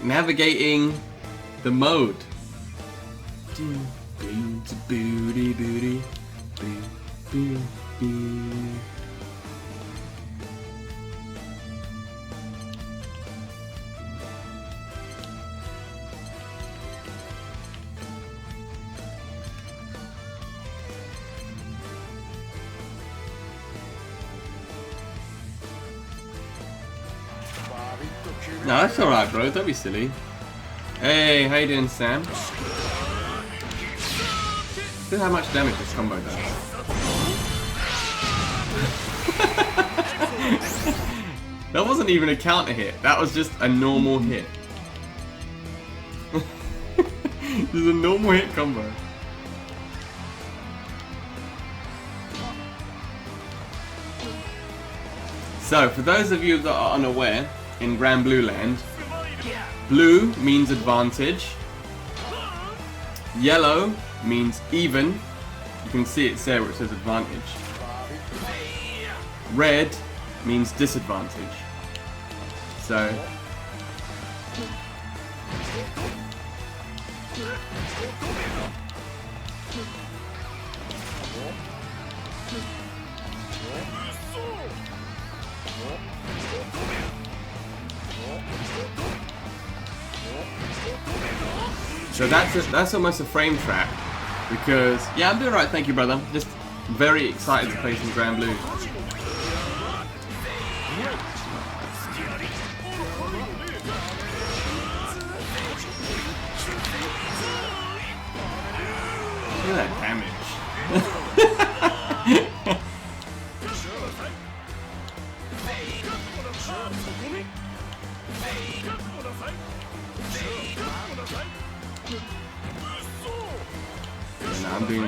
navigating the mode. No, that's alright, bro. Don't be silly. Hey, how you doing, Sam? Look how much damage this combo does. That wasn't even a counter hit. That was just a normal hit. This is a normal hit combo. So, for those of you that are unaware, in Granblue land, blue means advantage, yellow means even, you can see it there where it says advantage, red means disadvantage. So that's almost a frame trap, because yeah, I'm doing right, thank you, brother. Just very excited to play some Granblue. Look at that damage.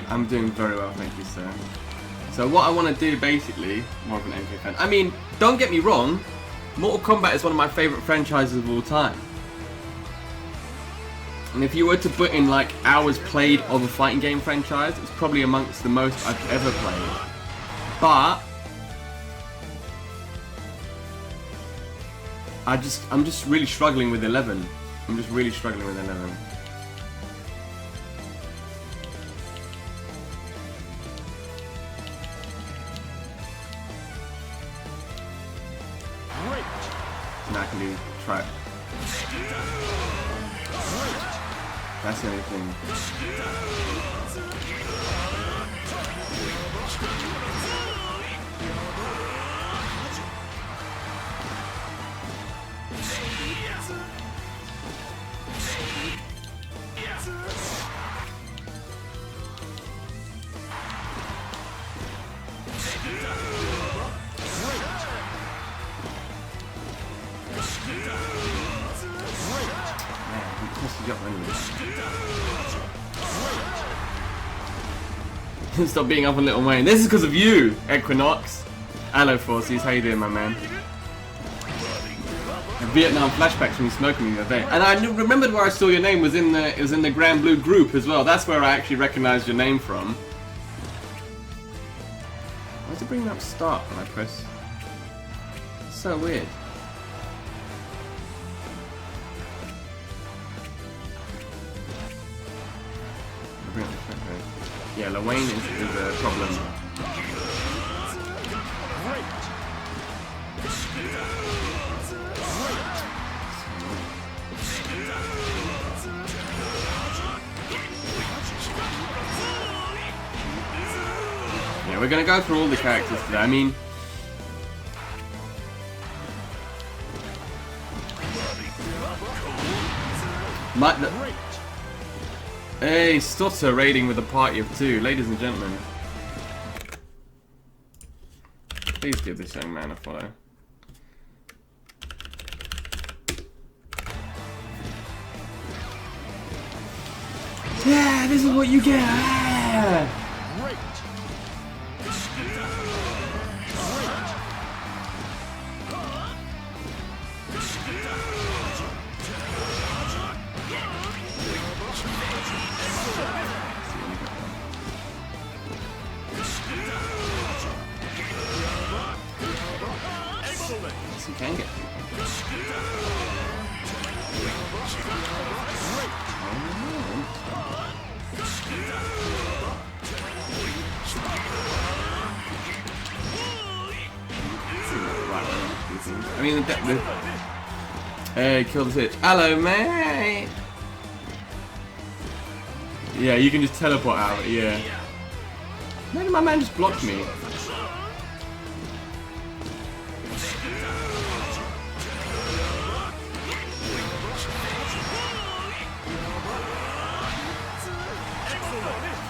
I'm doing very well, thank you, sir. So what I want to do, basically, more of an MK fan. I mean, don't get me wrong, Mortal Kombat is one of my favourite franchises of all time. And if you were to put in like hours played of a fighting game franchise, it's probably amongst the most I've ever played. But I'm just really struggling with 11. I'm just really struggling with 11. Now I can do try. That's the only thing. Stop being up on Little Wayne. This is because of you, Equinox. Hello, Forces. How you doing, my man? Vietnam flashbacks from you smoking me the other day. And I remembered where I saw your name was in the Granblue group as well. That's where I actually recognized your name from. Why does it bring up start when I press? It's so weird. Yeah, Lil-Wayne is a problem. Yeah, we're gonna go through all the characters today. I mean, hey, Stutter raiding with a party of 2, ladies and gentlemen. Please give this young man a follow. Yeah, this is what you get. Ah. You can get I mean, hey, kill the switch. Hello, mate. Yeah, you can just teleport out. Yeah. Maybe my man just blocked me.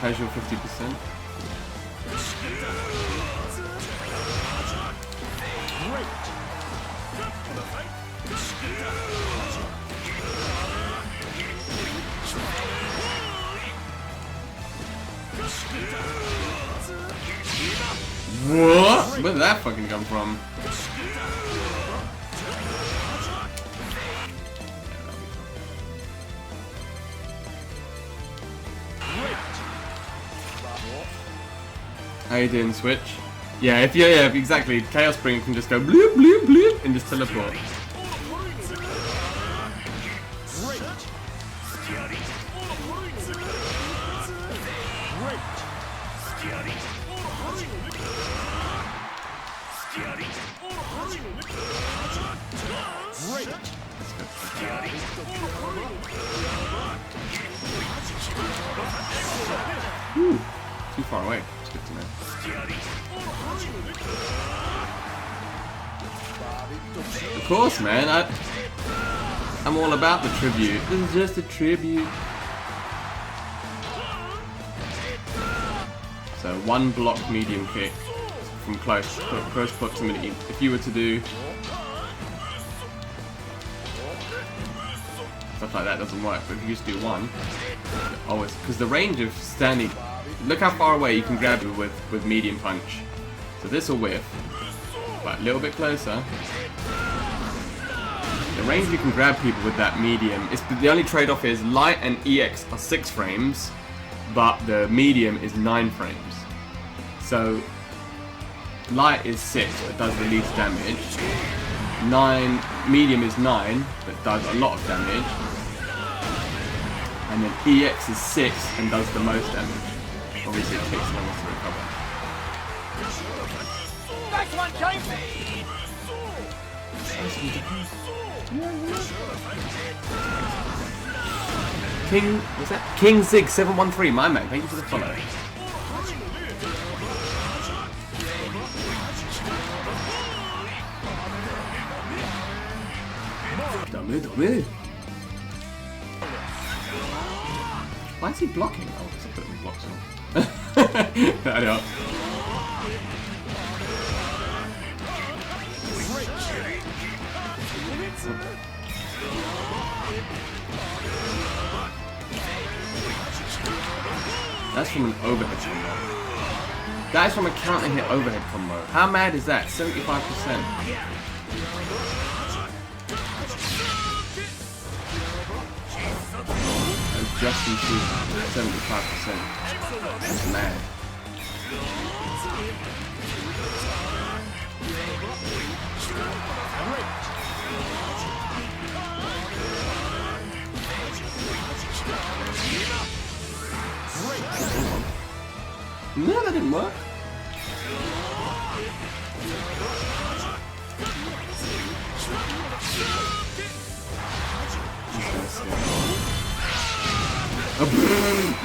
Casual 50%. What? Where did that fucking come from? How you doing, Switch? Yeah, if you're, yeah, exactly. Chaos Spring can just go bloop bloop bloop and just teleport. Ooh, too far away. It's good to know. Of course, man. I'm all about the tribute. This is just a tribute. So one block medium kick from close proximity. If you were to do stuff like that, doesn't work. But if you just do one, always, because the range of standing. Look how far away you can grab it with medium punch. So this will whiff, but a little bit closer. The range you can grab people with that medium, the only trade-off is light and EX are 6 frames, but the medium is 9 frames. So light is 6, but does the least damage. Medium is 9, but does a lot of damage. And then EX is 6 and does the most damage. Obviously it takes longer to recover. Next one, James! Was that King Zig 713? My man, thank you for the follow. Dame. Why is he blocking? Oh, because I put him in blocks on. That helps. That's from an overhead combo. That is from a counter hit overhead combo. How mad is that? 75%. Just into 75%. That's mad. No, that didn't work.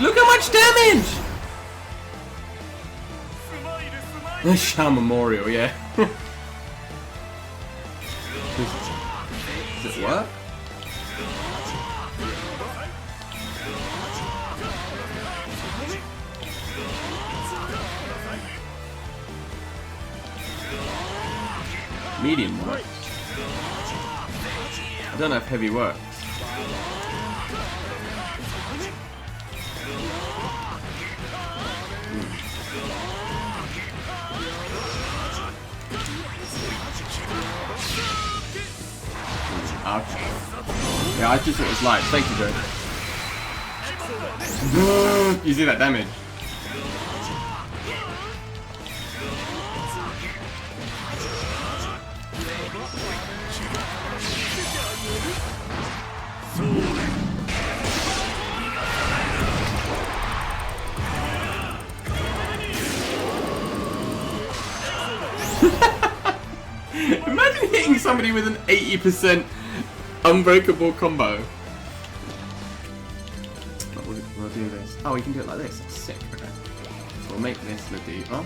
Look how much damage! The Shah Memorial, yeah. Does it work? Medium works. I don't know if heavy works. Okay. Yeah, I just thought it was light. Thank you, Joe. You see that damage? Imagine hitting somebody with an 80% unbreakable combo. We'll do this. Oh, we can do it like this. That's sick. Okay. So we'll make this the diva.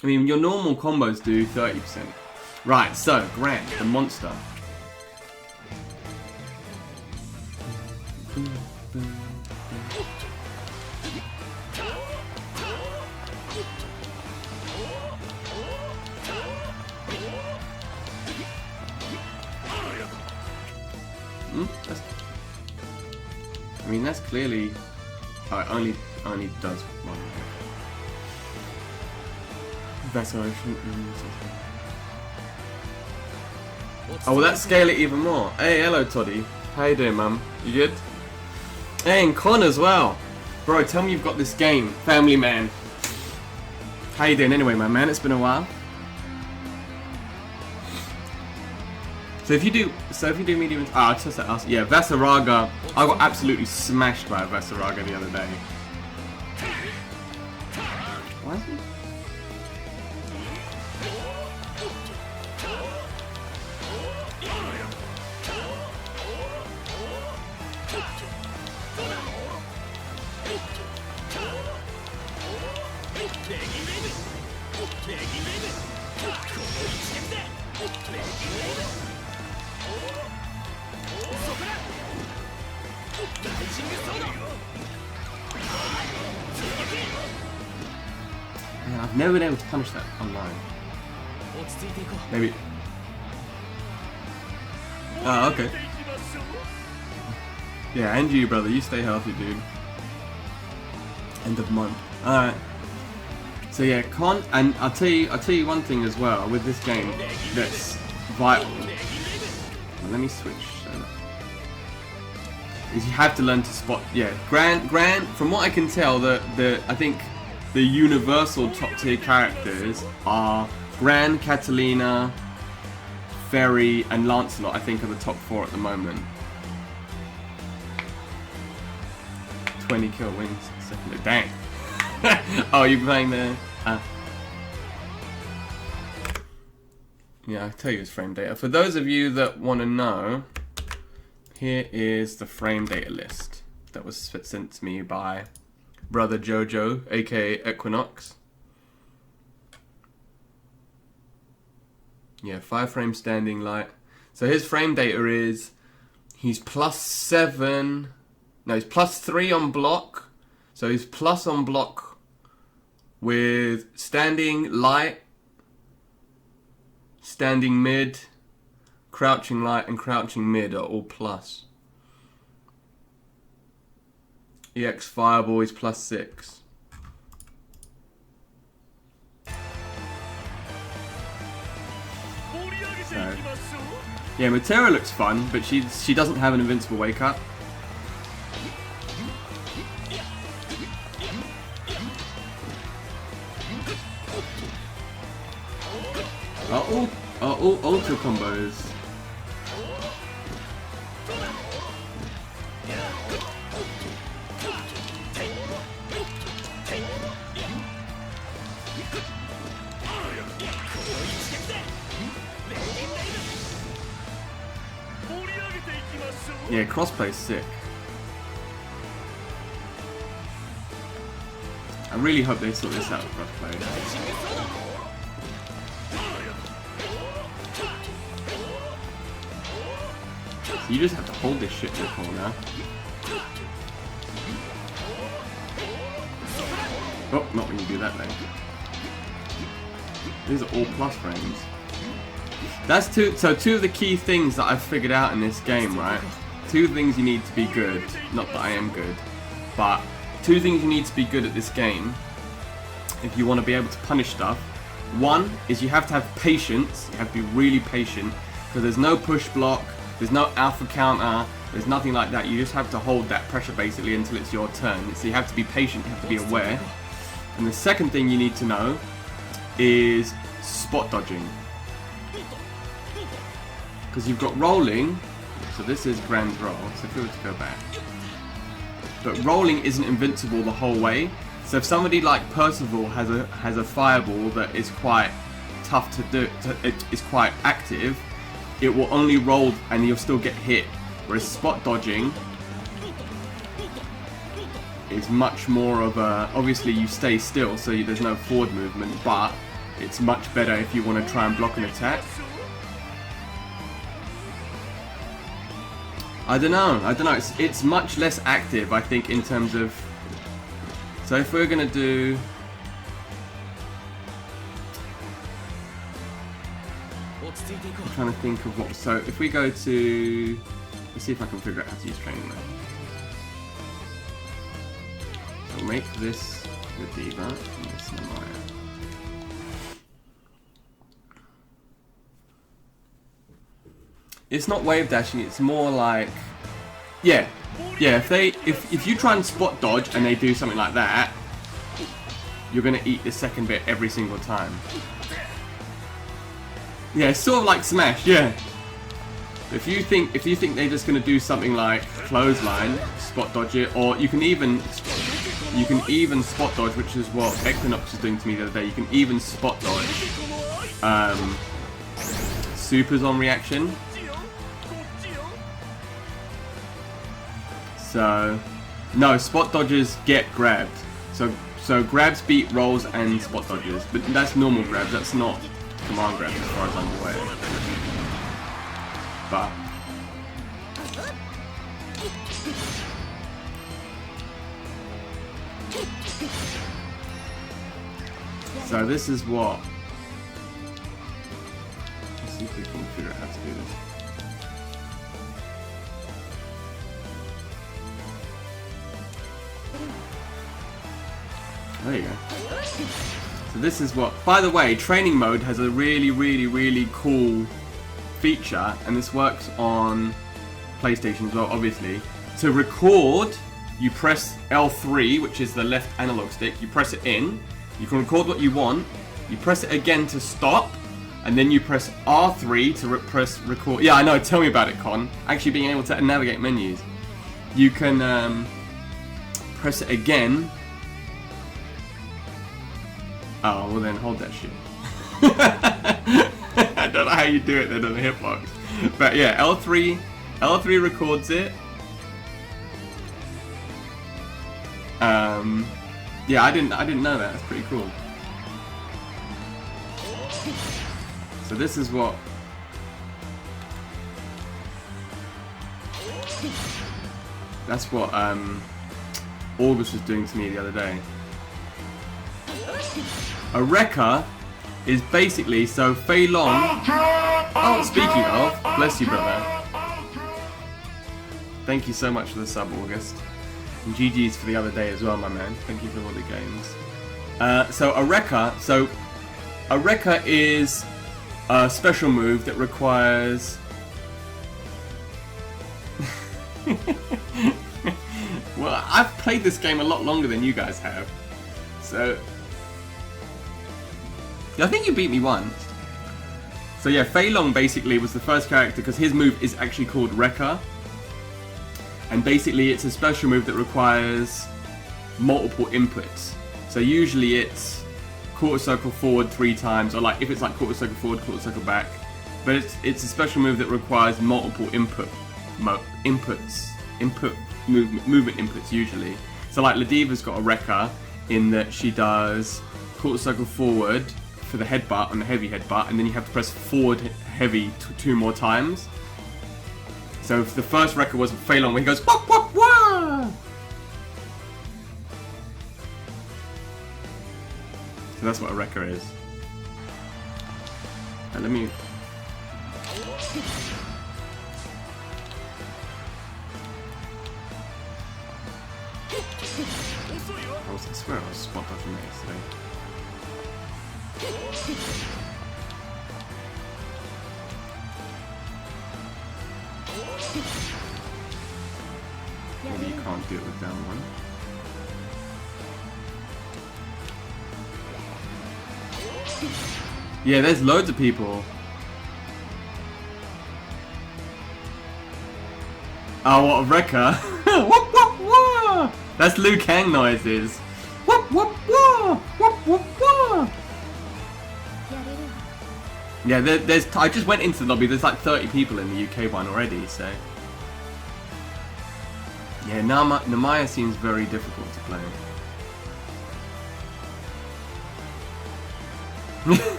I mean, your normal combos do 30%. Right, so, Gran, the monster. I mean, that's clearly... Oh, it only does one. Vacillation. Oh, will that scale it even more? Hey, hello, Toddy. How you doing, man? You good? Hey, and Con as well. Bro, tell me you've got this game. Family man. How you doing anyway, my man? It's been a while. So if you do medium, yeah, Vasaraga. I got absolutely smashed by a Vasaraga the other day. Why is he? Man, I've never been able to punish that online. Maybe. Oh, okay. Yeah, and you, brother. You stay healthy, dude. End of month. Alright. So yeah, Con, and I'll tell you one thing as well with this game that's vital. Well, let me switch. Is you have to learn to spot. Yeah, Gran. From what I can tell, I think the universal top tier characters are Gran, Catalina, Ferry, and Lancelot. I think are the top 4 at the moment. 20 kill wins. Second. Dang. Oh, you're playing the. Yeah, I'll tell you his frame data. For those of you that want to know, here is the frame data list that was sent to me by brother Jojo, aka Equinox. Yeah, 5 frames standing light. So his frame data is he's +7. No, he's +3 on block. So he's plus on block with standing light, standing mid, crouching light, and crouching mid are all plus. EX Fireball is +6. So, yeah, Matera looks fun, but she doesn't have an invincible wake up. Are all ultra combos. Yeah, crossplay's sick. I really hope they sort this out with crossplay. So you just have to hold this shit in the corner. Oh, not when you do that though. These are all plus frames. That's two of the key things that I've figured out in this game, right? 2 things you need to be good. Not that I am good, but 2 things you need to be good at this game if you want to be able to punish stuff. 1 is you have to have patience. You have to be really patient because there's no push block, there's no alpha counter, there's nothing like that. You just have to hold that pressure basically until it's your turn. So you have to be patient, you have to be aware. And the second thing you need to know is spot dodging. Because you've got rolling, so this is Gran's roll, so if we were to go back. But rolling isn't invincible the whole way, so if somebody like Percival has a fireball that is quite tough to do, it is quite active, it will only roll and you'll still get hit. Whereas spot dodging is much more of a, obviously you stay still so there's no forward movement, but it's much better if you want to try and block an attack. I don't know, it's much less active, I think, in terms of, so if we're going to do, I'm trying to think of what, so if we go to, let's see if I can figure out how to use training mode. So we'll make this the Diva and this Namaya. It's not wave dashing, it's more like, yeah, if you try and spot dodge and they do something like that, you're gonna eat the second bit every single time. Yeah, it's sort of like Smash, yeah. If you think they're just gonna do something like clothesline, spot dodge it, or you can even spot dodge, which is what Equinox was doing to me the other day. You can even spot dodge supers on reaction. So, no, spot dodgers get grabbed. So grabs beat rolls and spot dodgers, but that's normal grabs. That's not command grabs as far as I'm aware. But so this is what. Let's see if we can figure out how to do this. There you go. So this is what, by the way, training mode has a really cool feature, and this works on PlayStation as well, obviously. To record, you press L3, which is the left analog stick, you press it in, you can record what you want, you press it again to stop, and then you press R3 to press record. Yeah, I know, tell me about it, Con. Actually being able to navigate menus. You can press it again. Oh, well then hold that shit. I don't know how you do it then on the hitbox. But yeah, L3 records it. Yeah, I didn't know that. That's pretty cool. So this is what August was doing to me the other day. A Rekka is basically, so Fei Long. Oh, speaking of, bless you, brother. Thank you so much for the sub, August. And GG's for the other day as well, my man. Thank you for all the games. So a Rekka is a special move that requires. Well, I've played this game a lot longer than you guys have, so. I think you beat me once. So yeah, Fei Long basically was the first character because his move is actually called Rekka. And basically it's a special move that requires multiple inputs. So usually it's quarter circle forward 3 times, or like if it's like quarter circle forward, quarter circle back. But it's a special move that requires multiple movement inputs usually. So like Ladiva's got a Rekka in that she does quarter circle forward for the headbutt on the heavy headbutt, and then you have to press forward heavy 2 more times. So if the first Rekka was Fei Long, where he goes wah wah wah. So that's what a Rekka is. And let me. I swear I was spot dodging that yesterday. Maybe you can't do it with down one. Yeah, there's loads of people. Oh, what a wrecker. Whoop, whoop, whoop. That's Liu Kang noises. Whoop, whoop, whoop. Whoop, whoop, whoop. Yeah, there's. I just went into the lobby. There's like 30 people in the UK one already, so. Yeah, Namaya seems very difficult to play.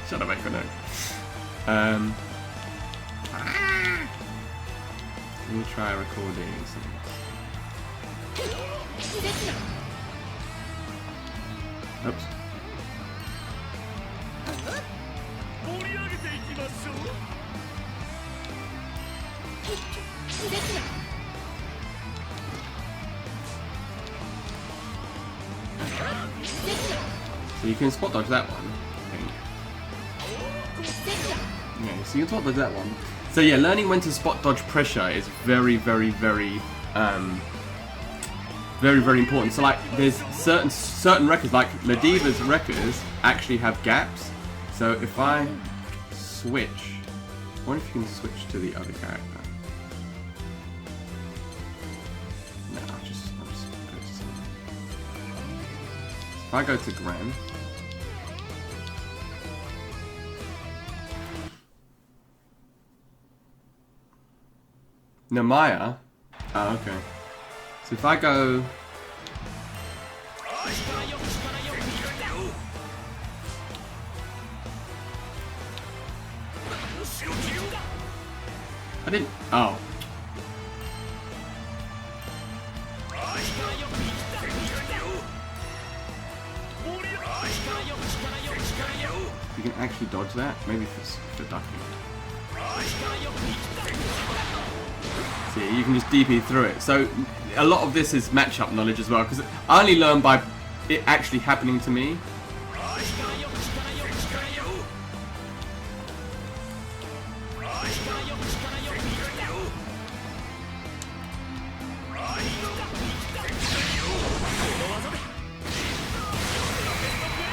Shut up, Echo. Let me try recording some. Oops. So you can spot dodge that one, I think. Yeah, so you can spot dodge that one. So yeah, learning when to spot dodge pressure is very, very, very, very important. So like, there's certain records, like Ladiva's records, actually have gaps. So if I switch, I wonder if you can switch to the other character. No, I'll just go to someone. If I go to Gran. Namaya? Oh, okay. So if I go... I didn't... Oh. You can actually dodge that? Maybe for ducking. See, you can just DP through it. So a lot of this is matchup knowledge as well, because I only learned by it actually happening to me.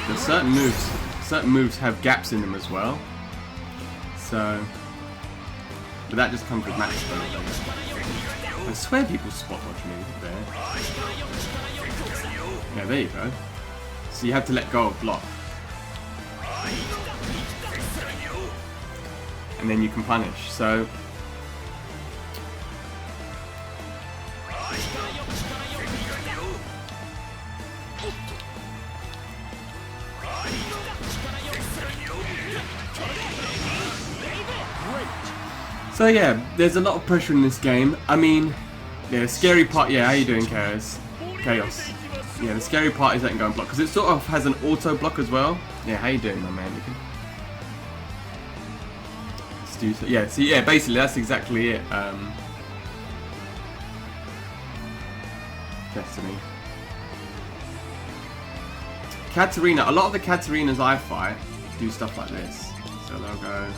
There's certain moves have gaps in them as well. So, but that just comes with matchup. I swear people spot dodge me there. Yeah, there you go. So you have to let go of block. And then you can punish. So So yeah, there's a lot of pressure in this game. I mean, yeah, the scary part, yeah, how you doing, Chaos? Yeah, the scary part is letting go and block, because it sort of has an auto block as well. Yeah, how you doing, my man? Let's do so. Yeah, see, yeah, basically that's exactly it. Destiny. Katarina, a lot of the Katarinas I fight do stuff like this. So they'll go...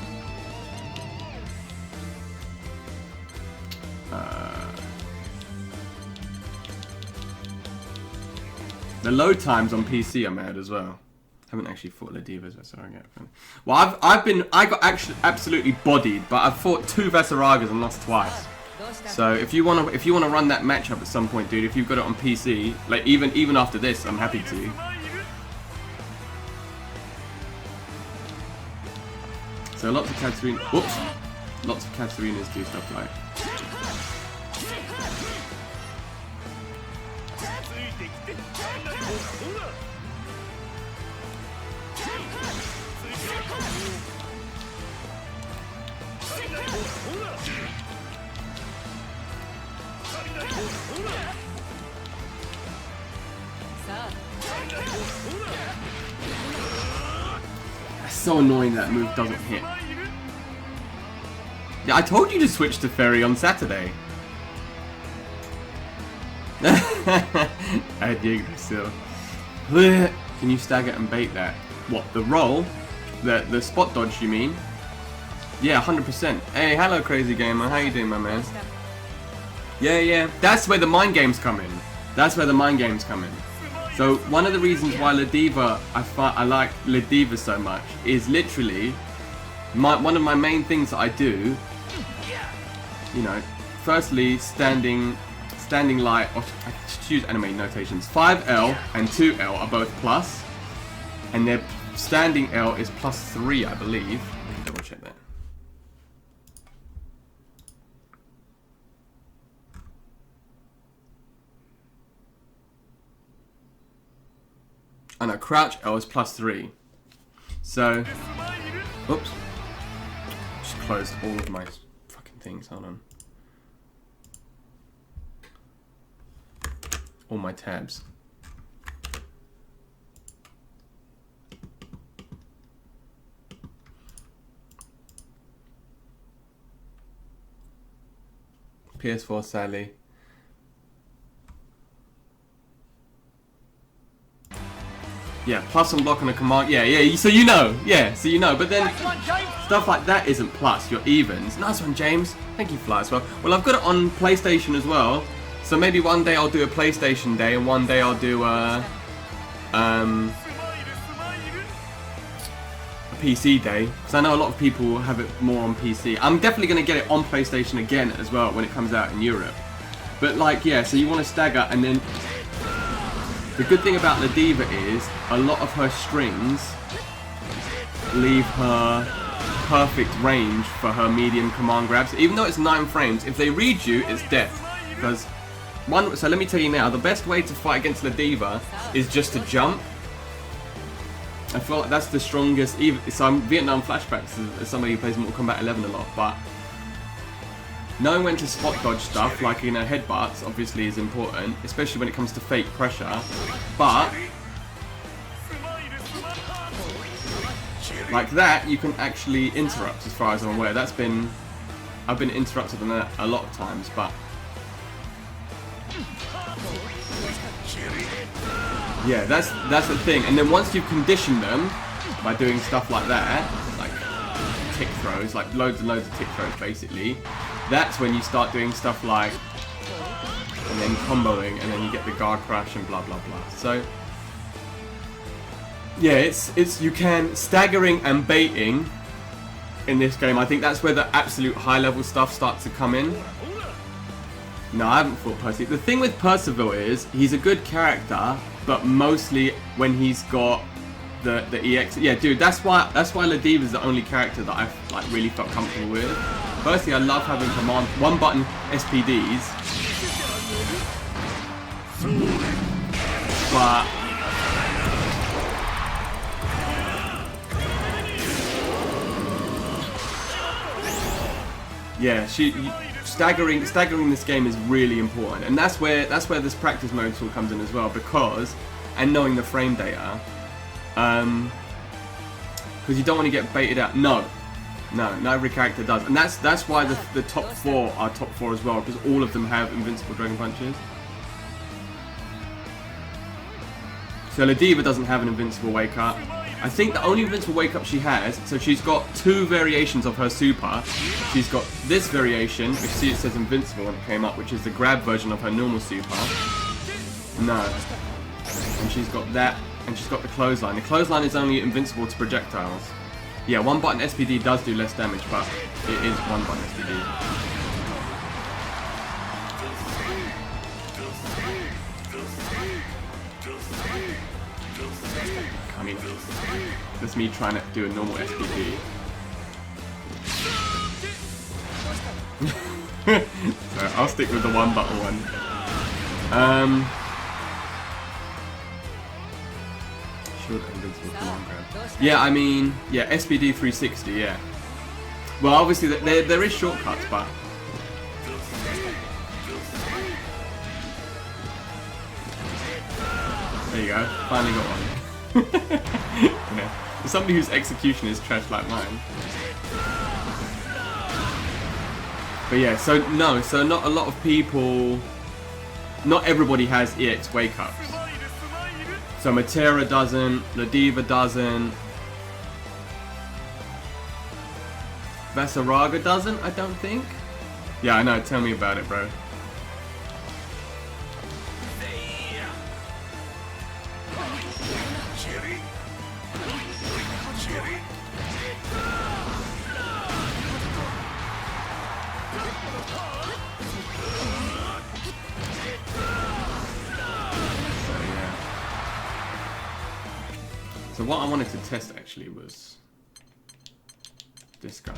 the load times on PC are mad as well. Haven't actually fought Ladivas, so I get. Well, I got actually absolutely bodied, but I've fought 2 Vasaragas and lost twice. So if you wanna run that matchup at some point, dude, if you've got it on PC, like even after this, I'm happy to. So lots of Katarina. Whoops. Lots of Katarinas do stuff like. It's so annoying that move doesn't hit. Yeah, I told you to switch to Fairy on Saturday. I dig still. Can you stagger and bait that? What, the roll? The spot dodge, you mean? Yeah, 100%. Hey, hello, crazy gamer. How you doing, my man? Yeah. That's where the mind games come in. That's where the mind games come in. So one of the reasons why Ladiva, I like Ladiva so much is literally one of my main things that I do. You know, firstly, standing light. I should use anime notations. 5L and 2L are both plus, and their standing L is +3, I believe. Let me double check that. And a crouch L is +3. So, oops, just closed all of my fucking things. Hold on, all my tabs. PS4, sadly. Yeah, plus and block on a command. Yeah, so you know. Yeah, so you know. But then stuff like that isn't plus, you're evens. Nice one, James. Thank you, Fly, as well. Well, I've got it on PlayStation as well. So maybe one day I'll do a PlayStation day and one day I'll do a PC day. Because I know a lot of people have it more on PC. I'm definitely going to get it on PlayStation again as well when it comes out in Europe. But like, yeah, so you want to stagger, and then the good thing about Ladiva is a lot of her strings leave her perfect range for her medium command grabs. Even though it's 9 frames, if they read you, it's death. Because so let me tell you now, the best way to fight against Ladiva is just to jump. I feel like that's the strongest. So I'm Vietnam flashbacks as somebody who plays Mortal Kombat 11 a lot, but knowing when to spot dodge stuff, like, you know, headbutts, obviously is important, especially when it comes to fake pressure. But like that, you can actually interrupt, as far as I'm aware. I've been interrupted on that a lot of times, but yeah, that's the thing. And then once you've conditioned them by doing stuff like that, like tick throws, like loads and loads of tick throws, basically. That's when you start doing stuff like, and then comboing, and then you get the guard crash and blah blah blah. So yeah, it's you can staggering and baiting in this game. I think that's where the absolute high level stuff starts to come in. No, I haven't fought Percy. The thing with Percival is he's a good character, but mostly when he's got the EX. Yeah, dude, that's why Ladiva is the only character that I've like really felt comfortable with. Firstly, I love having command one button SPDs, but yeah, staggering this game is really important, and that's where this practice mode tool comes in as well, because and knowing the frame data, because you don't want to get baited out. No, not every character does, and that's why the top 4 are top 4 as well, because all of them have invincible dragon punches. So Ladiva doesn't have an invincible wake up. I think the only invincible wake up she has, so she's got 2 variations of her super. She's got this variation, which see it says invincible when it came up, which is the grab version of her normal super. No. And she's got that, and she's got the clothesline. The clothesline is only invincible to projectiles. Yeah, one button SPD does do less damage, but it is one button SPD. I mean, that's me trying to do a normal SPD. So I'll stick with the one button one. Shield invincible command grab. Yeah, I mean, yeah, SPD 360, yeah. Well, obviously there is shortcuts, but there you go, finally got one. Yeah. For somebody whose execution is trash like mine. But yeah, so not a lot of people, not everybody has EX wake ups. So Matera doesn't, Ladiva doesn't, Vasaraga doesn't, I don't think. Yeah, I know, tell me about it, bro. So what I wanted to test actually was this guy.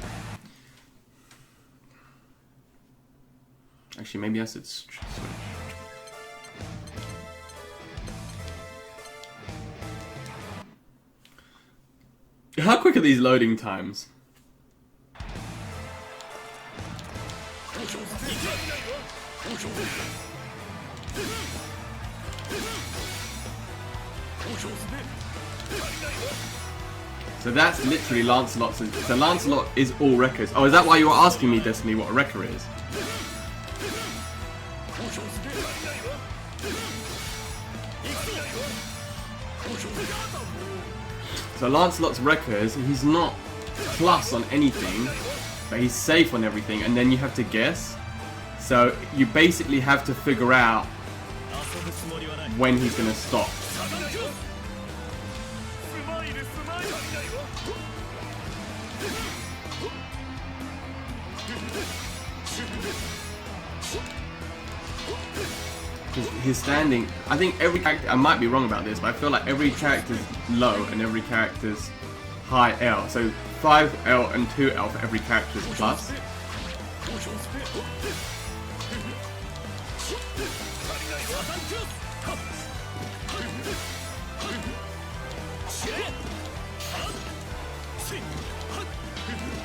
Actually, maybe I should switch. How quick are these loading times? So that's literally Lancelot's. So Lancelot is all wreckers. Oh, is that why you were asking me, Destiny, what a wrecker is? So Lancelot's wreckers, he's not plus on anything, but he's safe on everything, and then you have to guess. So you basically have to figure out when he's gonna stop. His standing, I think every character, I might be wrong about this, but I feel like every character's low and every character's high L. So 5L and 2L for every character is plus.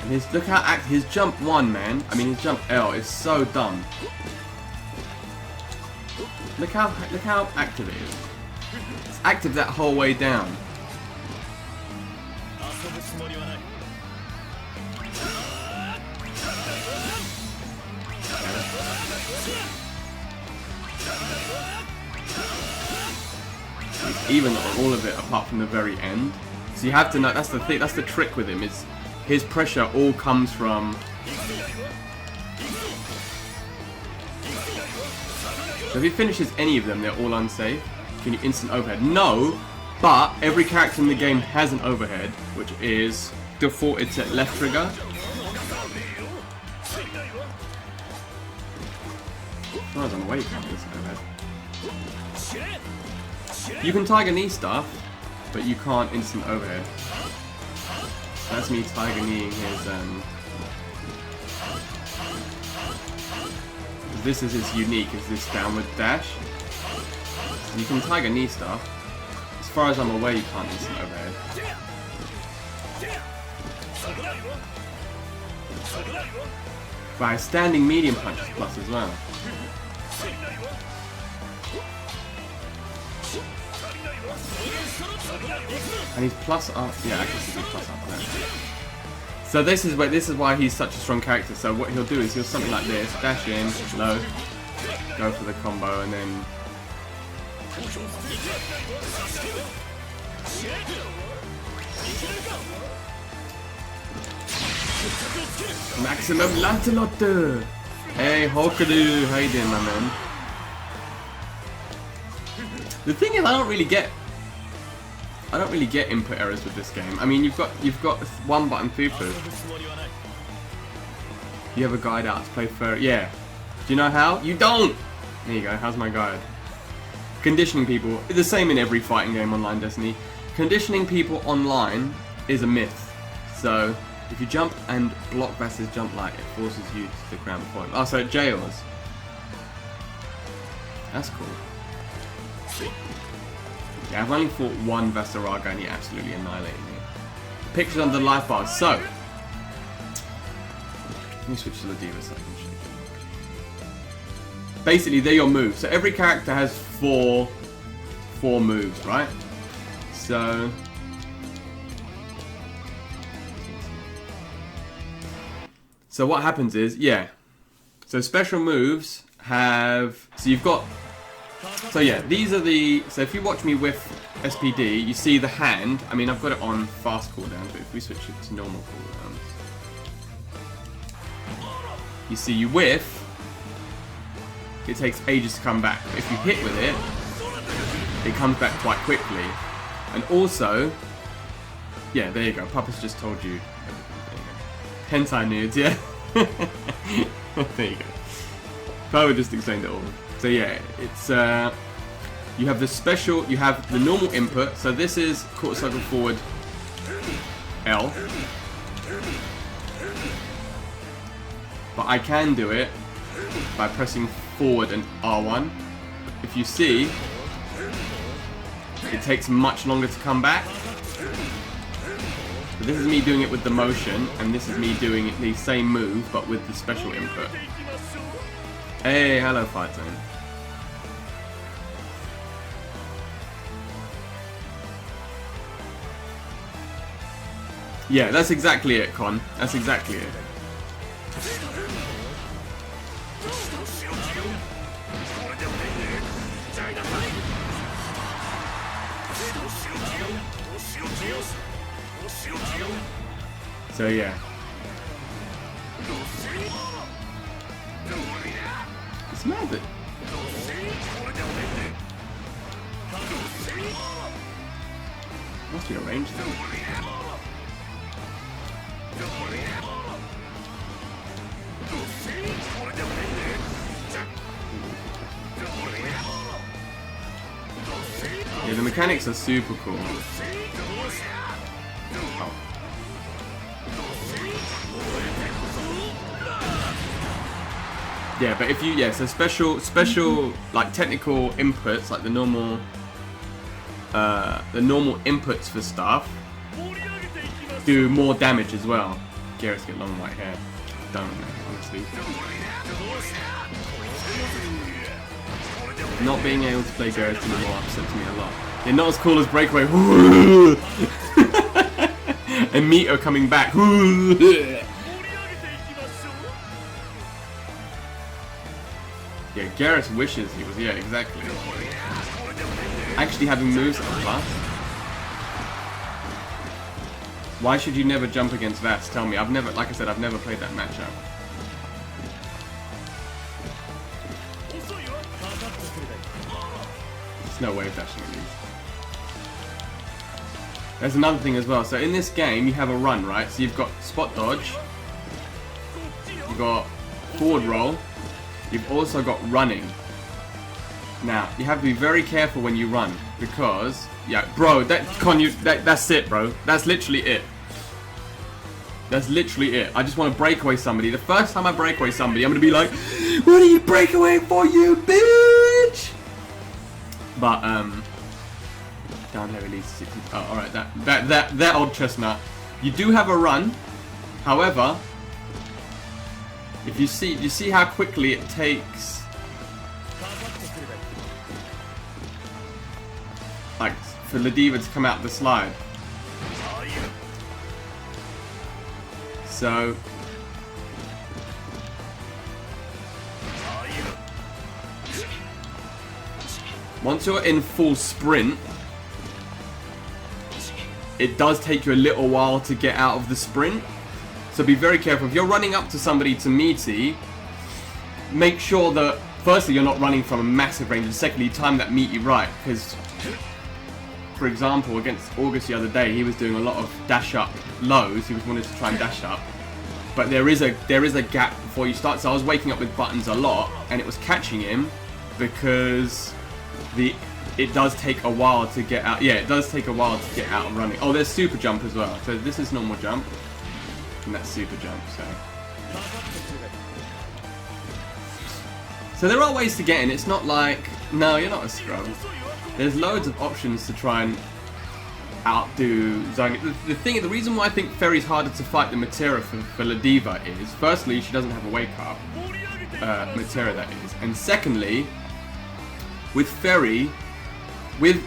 And look how his jump 1, man. I mean his jump L is so dumb. Look how active it is. It's active that whole way down. It's even on all of it apart from the very end. So you have to know, that's the thing, that's the trick with him, is his pressure all comes from. So if he finishes any of them, they're all unsafe. Can you instant overhead? No, but every character in the game has an overhead, which is defaulted to left trigger. As far as I'm aware, you can't instant overhead. You can Tiger Knee stuff, but you can't instant overhead. That's me Tiger Kneeing his this is his unique, is this downward dash. You can Tiger Knee stuff. As far as I'm aware, you can't instant overhead. By standing medium punch is plus as well. And he's plus up. Yeah, I can see he's plus up there. So this is why he's such a strong character. So what he'll do is he'll something like this, dash in, low, go for the combo, and then Maximum Lancelot! Hey Hokudu, how you doing, my man? The thing is, I don't really get input errors with this game. I mean, you've got one button fufu. You have a guide out to play for, yeah. Do you know how? You don't! There you go, how's my guide? Conditioning people, the same in every fighting game online, Destiny. Conditioning people online is a myth. So, if you jump and block versus jump light, it forces you to the ground before. Oh, so it jails. That's cool. Yeah, I've only fought one Vasaraga and he absolutely annihilated me. Pictures under the life bars. So, let me switch to the Diva so I can show you. Basically, they're your moves. So every character has four moves, right? So what happens is, yeah. So special moves have. So you've got. So yeah, these are the. So if you watch me with SPD, you see the hand. I mean, I've got it on fast cooldown, but if we switch it to normal cooldown, you see you whiff. It takes ages to come back. But if you hit with it, it comes back quite quickly. And also, yeah, there you go. Papa's just told you. Hentai nudes, yeah. There you go. Papa just explained it all. So yeah, it's you have the special, you have the normal input. So this is quarter circle forward L. But I can do it by pressing forward and R1. If you see, it takes much longer to come back. So this is me doing it with the motion, and this is me doing it, the same move, but with the special input. Hey, hello, Fight Zone. Yeah, that's exactly it, Con. That's exactly it. So yeah. It's mad that... Must be arranged though. Yeah, the mechanics are super cool. Oh. Yeah, but if you, yeah, so special like technical inputs, like the normal inputs for stuff do more damage as well. Garrett's got long white hair. Don't, honestly. Not being able to play Garrett anymore upsets me a lot. They're not as cool as Breakaway. And Mito coming back. Yeah, Garrett wishes he was, yeah, exactly. Actually having moves at a plus. Why should you never jump against Vats? Tell me. I've never, like I said, I've never played that matchup. There's no wave dashing at least. There's another thing as well. So in this game, you have a run, right? So you've got spot dodge. You've got forward roll. You've also got running. Now, you have to be very careful when you run because, yeah, bro, that's it, bro. That's literally it. That's literally it. I just want to break away somebody. The first time I break away somebody, I'm gonna be like, "What are you break away for, you bitch?" But down here release 60. Oh, all right, that old chestnut. You do have a run, however, if you see how quickly it takes, like, for Ladiva to come out the slide. So once you're in full sprint, it does take you a little while to get out of the sprint. So be very careful. If you're running up to somebody to meaty, make sure that firstly you're not running from a massive range, and secondly time that meaty right. Because, for example, against August the other day, he was doing a lot of dash up lows. He was wanting to try and dash up, but there is a gap before you start. So I was waking up with buttons a lot, and it was catching him because it does take a while to get out. Yeah, it does take a while to get out of running. Oh, there's super jump as well. So this is normal jump. And that's super jump, so there are ways to get in. It's not like, no, you're not a scrub. There's loads of options to try and outdo zoning. The reason why I think Ferry's harder to fight than Matera for Ladiva is, firstly, she doesn't have a wake up. Matera, that is. And secondly, with Ferry, with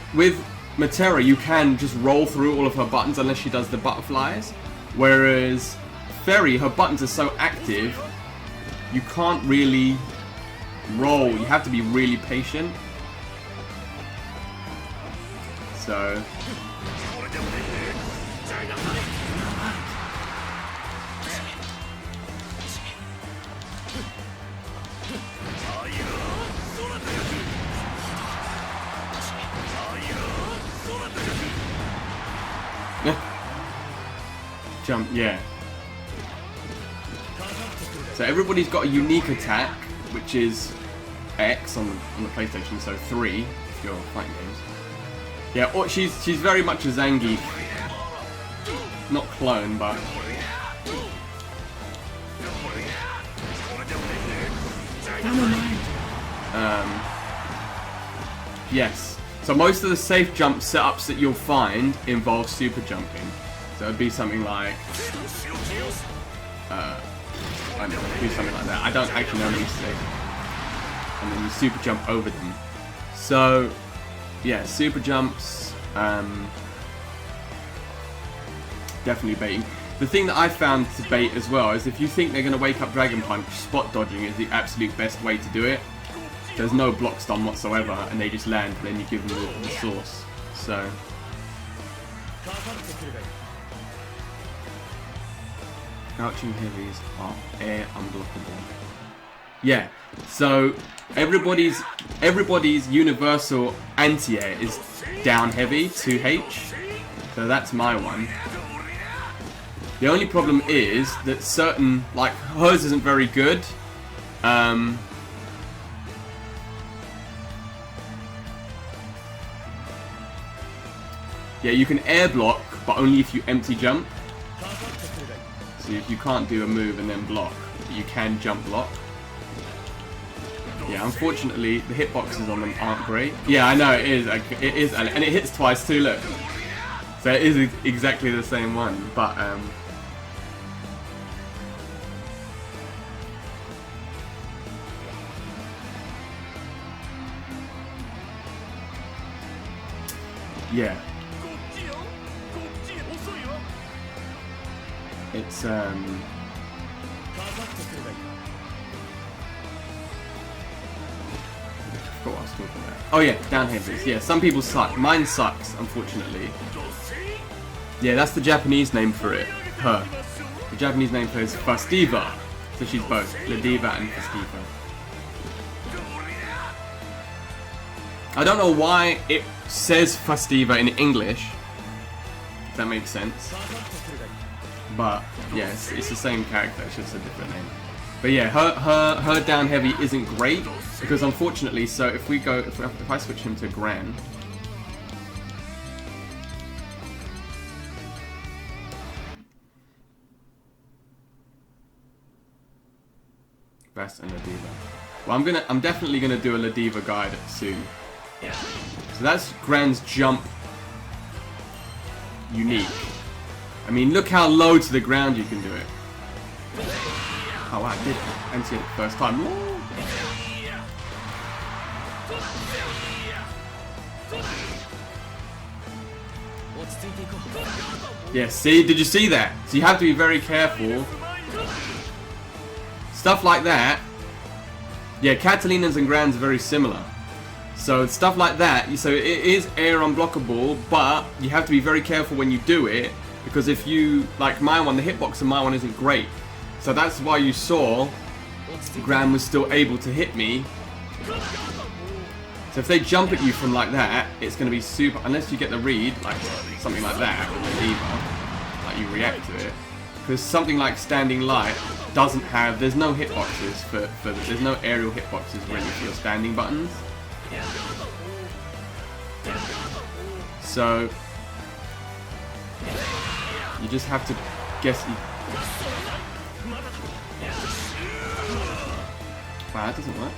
Matera, you can just roll through all of her buttons unless she does the butterflies. Whereas Ferry, her buttons are so active, you can't really roll. You have to be really patient. So jump, yeah. So everybody's got a unique attack, which is X on the PlayStation, so 3 if you're fighting games. Yeah, or she's very much a Zangief, not clone, but yes. So most of the safe jump setups that you'll find involve super jumping. So it'd be something like I don't know, do something like that. I don't actually know these things. And then you super jump over them. So yeah, super jumps, definitely baiting. The thing that I found to bait as well is if you think they're going to wake up Dragon Punch, spot dodging is the absolute best way to do it. There's no block stun whatsoever, and they just land, and then you give them the source. So crouching heavies are air unblockable. Yeah, so everybody's universal anti-air is down heavy, 2H. So that's my one. The only problem is that certain, like hers isn't very good. Yeah, you can air block, but only if you empty jump. So you can't do a move and then block, but you can jump block. Yeah, unfortunately, the hitboxes on them aren't great. Yeah, I know, it is, and it hits twice too, look. So it is exactly the same one, but, yeah. It's, I forgot what I was talking about. Oh yeah, down heavies. Yeah, some people suck. Mine sucks, unfortunately. Yeah, that's the Japanese name for it. Her. The Japanese name for it is Festiva. So she's both. Lediva and Festiva. I don't know why it says Festiva in English. If that makes sense. But yeah, it's the same character, it's just a different name. But yeah, her down heavy isn't great because unfortunately, so if we go, if I switch him to Gran, Best and Lediva. Well, I'm definitely gonna do a Lediva guide soon. So that's Gran's jump unique. I mean, look how low to the ground you can do it. Oh wow, I did anti it the first time. Ooh. Yeah, see? Did you see that? So you have to be very careful. Stuff like that. Yeah, Catalina's and Gran's are very similar. So stuff like that, so it is air unblockable, but you have to be very careful when you do it, because if you, like my one, the hitbox on my one isn't great. So that's why you saw Gran was still able to hit me. So if they jump at you from like that, it's going to be super, unless you get the read, like something like that, with the lever, like you react to it. Because something like Standing Light doesn't have, there's no hitboxes there's no aerial hitboxes for any of your standing buttons. So you just have to guess. Wow, that doesn't work.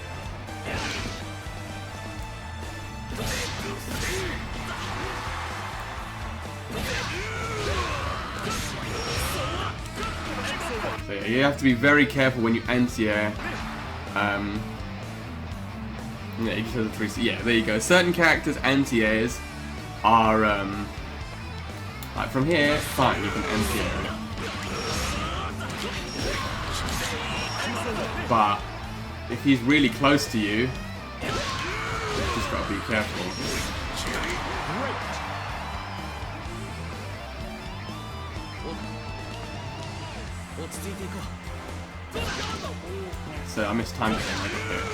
So yeah, you have to be very careful when you anti-air. Yeah, you just have the 3C. Yeah, there you go. Certain characters' anti-airs are like from here, fine, you can anti-air it. But if he's really close to you, you've just got to be careful. So I mistimed it and I got hit.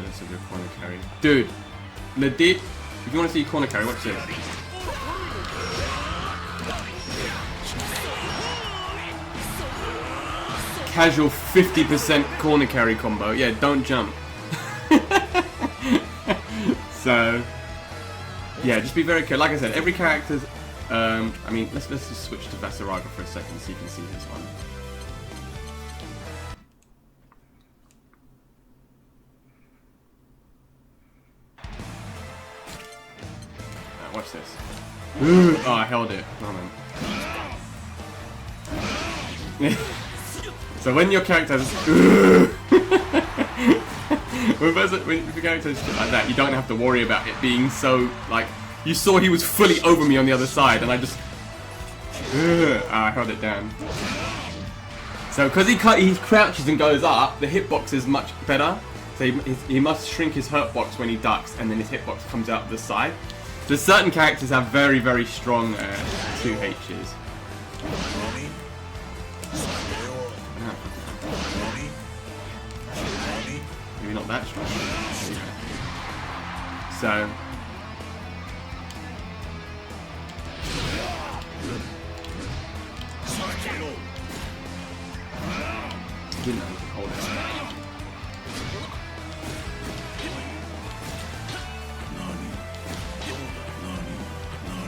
That's a good corner carry. Dude, legit, if you want to see corner carry, watch this. Casual 50% corner carry combo. Yeah, don't jump. So, yeah, just be very careful. Like I said, every character's... I mean, let's just switch to Vasaraga for a second so you can see this one. Watch this. Oh, I held it. Oh, man. So when your character has... when the character is like that, you don't have to worry about it being so, like... You saw he was fully over me on the other side, and I just... I held it down. So because he crouches and goes up, the hitbox is much better. So he must shrink his hurt box when he ducks, and then his hitbox comes out the side. So certain characters have very, very strong 2Hs. Maybe not that strong. So... Didn't know he could hold it.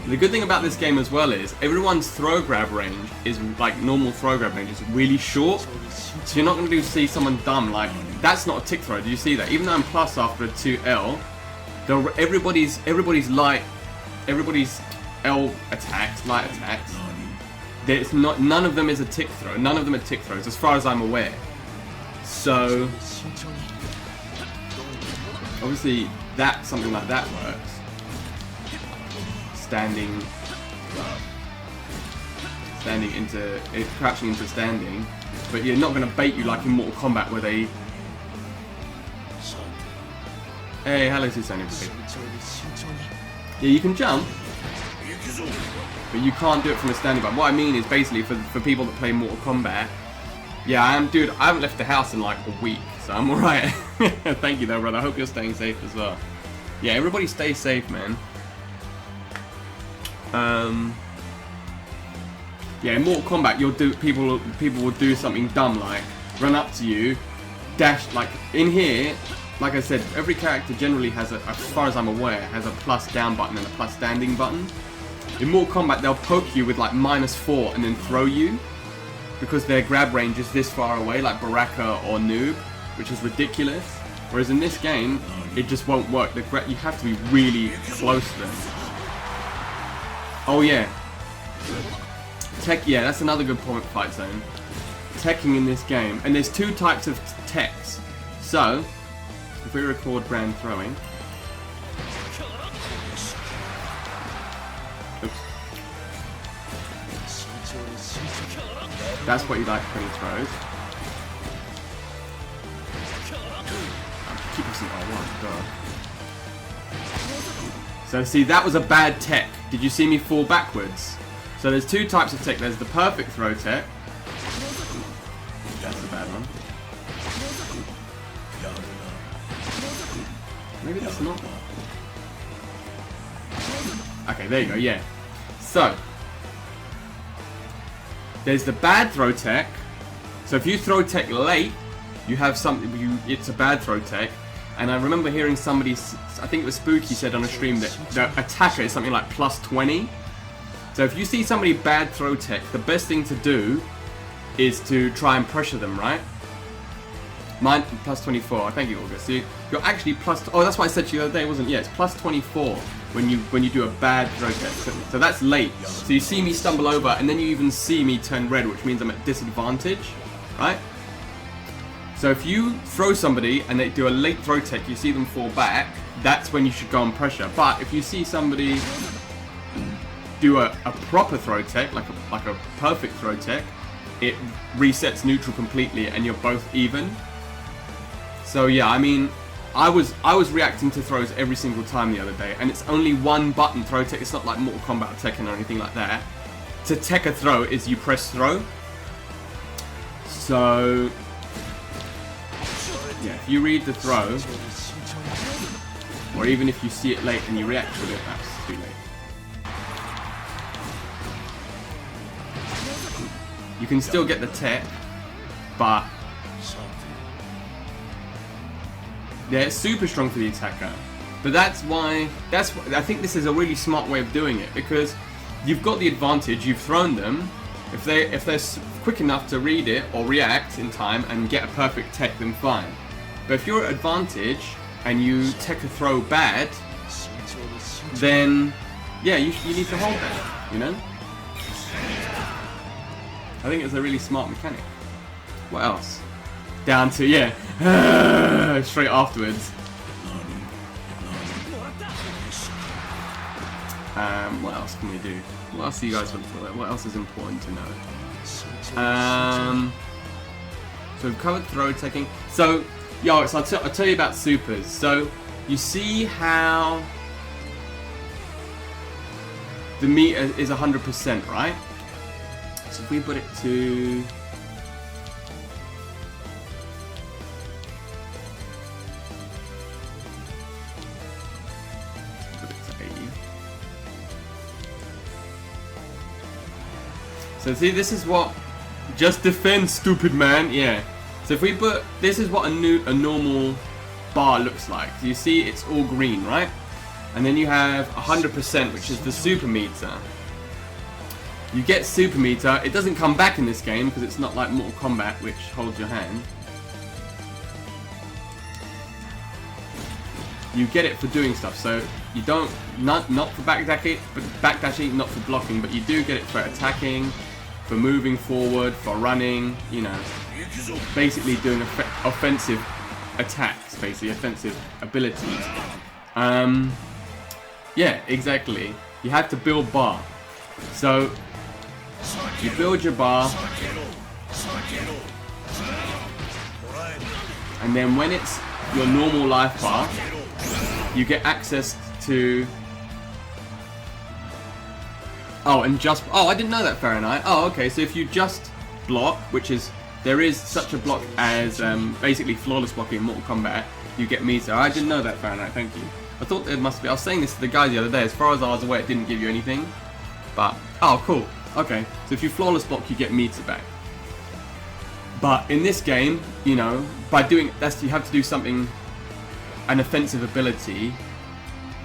The good thing about this game as well is everyone's throw grab range is like normal throw grab range is really short. So you're not going to see someone dumb like that's not a tick throw. Do you see that? Even though I'm plus after a 2L, everybody's L attacks, light attacks. There's not none of them is a tick throw. None of them are tick throws as far as I'm aware. So obviously that something like that works. Crouching into standing, but you're not going to bait you like in Mortal Kombat where they... Hey, hello Susan, everybody. Yeah, you can jump, but you can't do it from a standing button. What I mean is basically for people that play Mortal Kombat, yeah, dude, I haven't left the house in like a week, so I'm alright. Thank you though, brother. I hope you're staying safe as well. Yeah, everybody stay safe, man. Yeah, in Mortal Kombat, people will do something dumb like run up to you, dash like in here. Like I said, every character generally has as far as I'm aware, has a plus down button and a plus standing button. In Mortal Kombat, they'll poke you with like -4 and then throw you because their grab range is this far away, like Baraka or Noob, which is ridiculous. Whereas in this game, it just won't work. You have to be really close to them. Oh yeah. Yeah, that's another good point, Fight Zone. Teching in this game. And there's two types of techs. So, if we record Grand throwing. Oops. That's what you like when he throws. Keep pressing R1, God. So see, that was a bad tech. Did you see me fall backwards? So there's two types of tech. There's the perfect throw tech. That's a bad one. Maybe that's not. Okay, there you go, yeah. So, there's the bad throw tech. So if you throw tech late, you have something, it's a bad throw tech. And I remember hearing somebody, I think it was Spooky, said on a stream that the attacker is something like +20. So if you see somebody bad throw tech, the best thing to do is to try and pressure them, right? Mine +24. Thank you, August. So you're actually oh, that's what I said to you the other day, wasn't it? Yeah, it's +24 when you do a bad throw tech. So that's late. So you see me stumble over, and then you even see me turn red, which means I'm at disadvantage, right? So if you throw somebody and they do a late throw tech, you see them fall back, that's when you should go on pressure. But if you see somebody do a proper throw tech, like a perfect throw tech, it resets neutral completely and you're both even. So yeah, I mean, I was reacting to throws every single time the other day, and it's only one button throw tech. It's not like Mortal Kombat Tekken or anything like that. To tech a throw is you press throw. So yeah, if you read the throw, Or even if you see it late and you react to it, that's too late. You can still get the tech, but yeah, it's super strong for the attacker. But that's why, I think this is a really smart way of doing it, because you've got the advantage, you've thrown them. If they're quick enough to read it or react in time and get a perfect tech, then fine. But if you're at advantage and you tech a throw bad, then yeah, you need to hold that, you know? I think it's a really smart mechanic. What else? Down to, yeah, straight afterwards. What else can we do? What else do you guys want to know? What else is important to know? So we've covered throw taking. So, I'll tell you about supers. So, you see how the meter is 100%, right? So if we put it to... So see, this is what, just defend, stupid man. Yeah. So if we put, this is what a normal bar looks like. So you see, it's all green, right? And then you have 100%, which is the super meter. You get super meter. It doesn't come back in this game because it's not like Mortal Kombat, which holds your hand. You get it for doing stuff. So you don't, not for backdashing, not for blocking, but you do get it for attacking, for moving forward, for running, you know, basically doing offensive attacks, basically offensive abilities. Yeah, exactly. You have to build bar. So you build your bar, and then when it's your normal life bar, you get access to... Oh, and just... Oh, I didn't know that, Fahrenheit. Oh, okay, so if you just block, which is... There is such a block as basically flawless blocking in Mortal Kombat, you get meter. I didn't know that, Fahrenheit, thank you. I thought there must be... I was saying this to the guy the other day. As far as I was aware, it didn't give you anything. But... Oh, cool. Okay, so if you flawless block, you get meter back. But in this game, you know, by doing... you have to do something... An offensive ability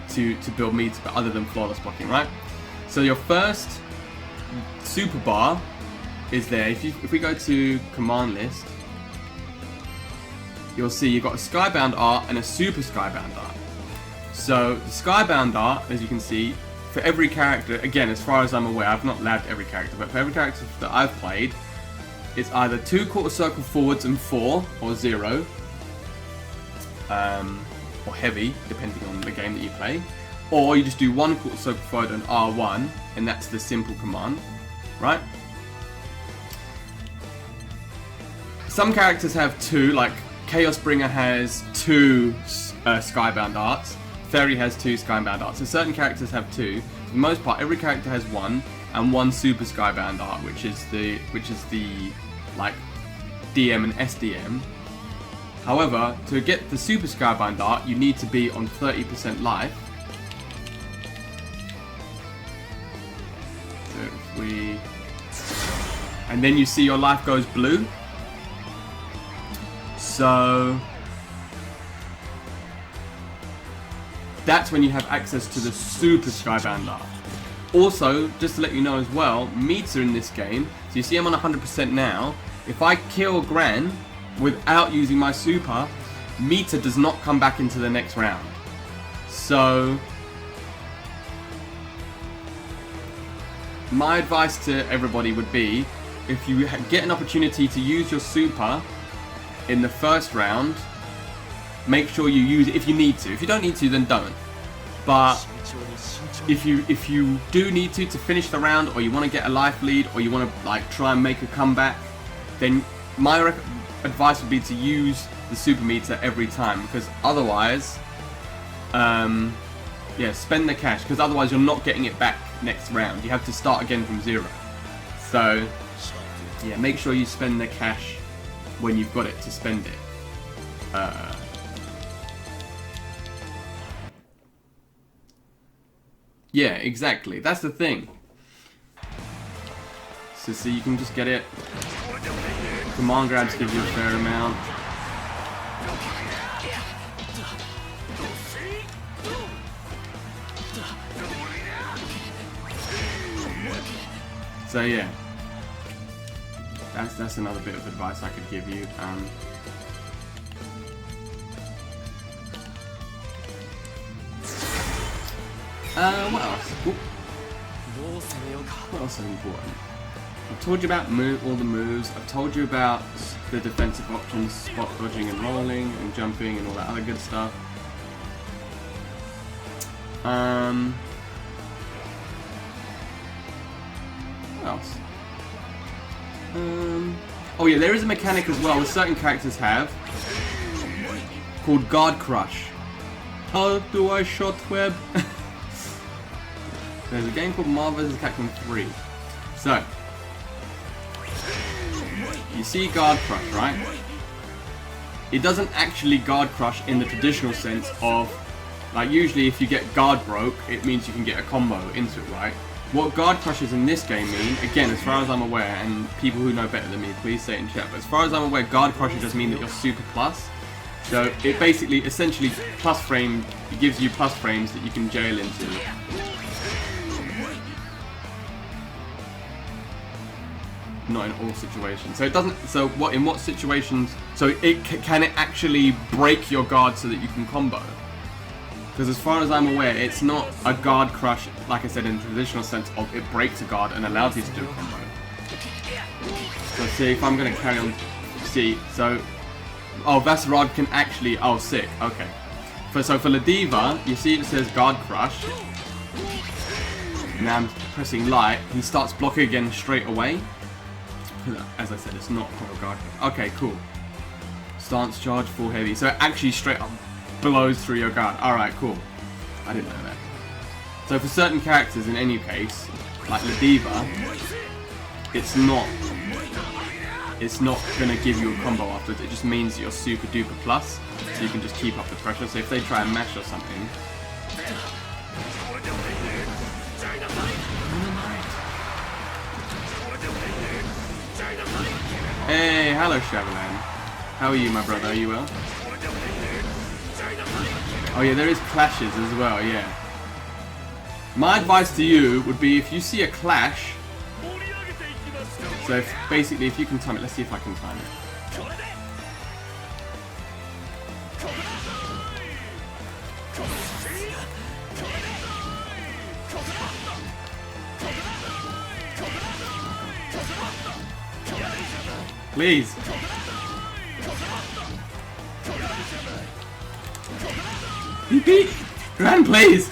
to build meter, but other than flawless blocking, right? So your first super bar is there. If we go to command list, you'll see you've got a Skybound art and a super Skybound art. So the Skybound art, as you can see, for every character, again, as far as I'm aware, I've not labbed every character, but for every character that I've played, it's either 2 quarter circle forwards and 4, or 0, or heavy, depending on the game that you play. Or you just do 1 quarter circle forward and R1, and that's the simple command, right? Some characters have 2, like Chaos Bringer has 2 Skybound arts, Fairy has 2 Skybound arts, so certain characters have 2. For the most part, every character has 1, and 1 super Skybound art, which is the like DM and SDM. However, to get the super Skybound art, you need to be on 30% life. And then you see your life goes blue. So that's when you have access to the super Skybound art. Also, just to let you know as well, meter in this game, so you see I'm on 100% now. If I kill Gran without using my super, meter does not come back into the next round. So my advice to everybody would be, if you get an opportunity to use your super in the first round, make sure you use it if you need to. If you don't need to, then don't. But if you do need to finish the round, or you want to get a life lead, or you want to like try and make a comeback, then my advice would be to use the super meter every time, because otherwise, yeah, spend the cash, because otherwise you're not getting it back next round. You have to start again from 0. So yeah, make sure you spend the cash when you've got it to spend it. Yeah, exactly. That's the thing. So see, you can just get it. Command grabs give you a fair amount. So yeah, that's another bit of advice I could give you. What else? Ooh. What else is important? I've told you about all the moves. I've told you about the defensive options, spot dodging and rolling and jumping and all that other good stuff. What else? Oh yeah, there is a mechanic as well, which certain characters have, called Guard Crush. How do I shot web? There's a game called Marvel vs. Capcom 3. So, you see Guard Crush, right? It doesn't actually Guard Crush in the traditional sense of, like usually if you get Guard Broke, it means you can get a combo into it, right? What Guard Crushes in this game mean, again, as far as I'm aware, and people who know better than me, please say it in chat, but as far as I'm aware, Guard Crushes just mean that you're super plus. So it basically, essentially, plus frame, it gives you plus frames that you can jail into. Not in all situations. So it doesn't, so what, in what situations, so can it actually break your guard so that you can combo? Because as far as I'm aware, it's not a guard crush, like I said, in the traditional sense of it breaks a guard and allows you to do a combo. So see, if I'm going to carry on, see, so, oh, Vasarad can actually, oh, sick, okay. So for Ladiva, you see it says guard crush. Now I'm pressing light, he starts blocking again straight away. As I said, it's not proper guard crush. Okay, cool. Stance charge, full heavy. So it actually straight up blows through your guard. Alright, cool. I didn't know that. So for certain characters, in any case, like Ladiva, it's not gonna give you a combo afterwards. It just means you're super duper plus, so you can just keep up the pressure. So if they try and mash or something, hey, hello Chavalan. How are you, my brother? Are you well? Oh yeah, there is clashes as well, yeah. My advice to you would be if you see a clash, so if, basically if you can time it, let's see if I can time it. Please. PP! Gran, please!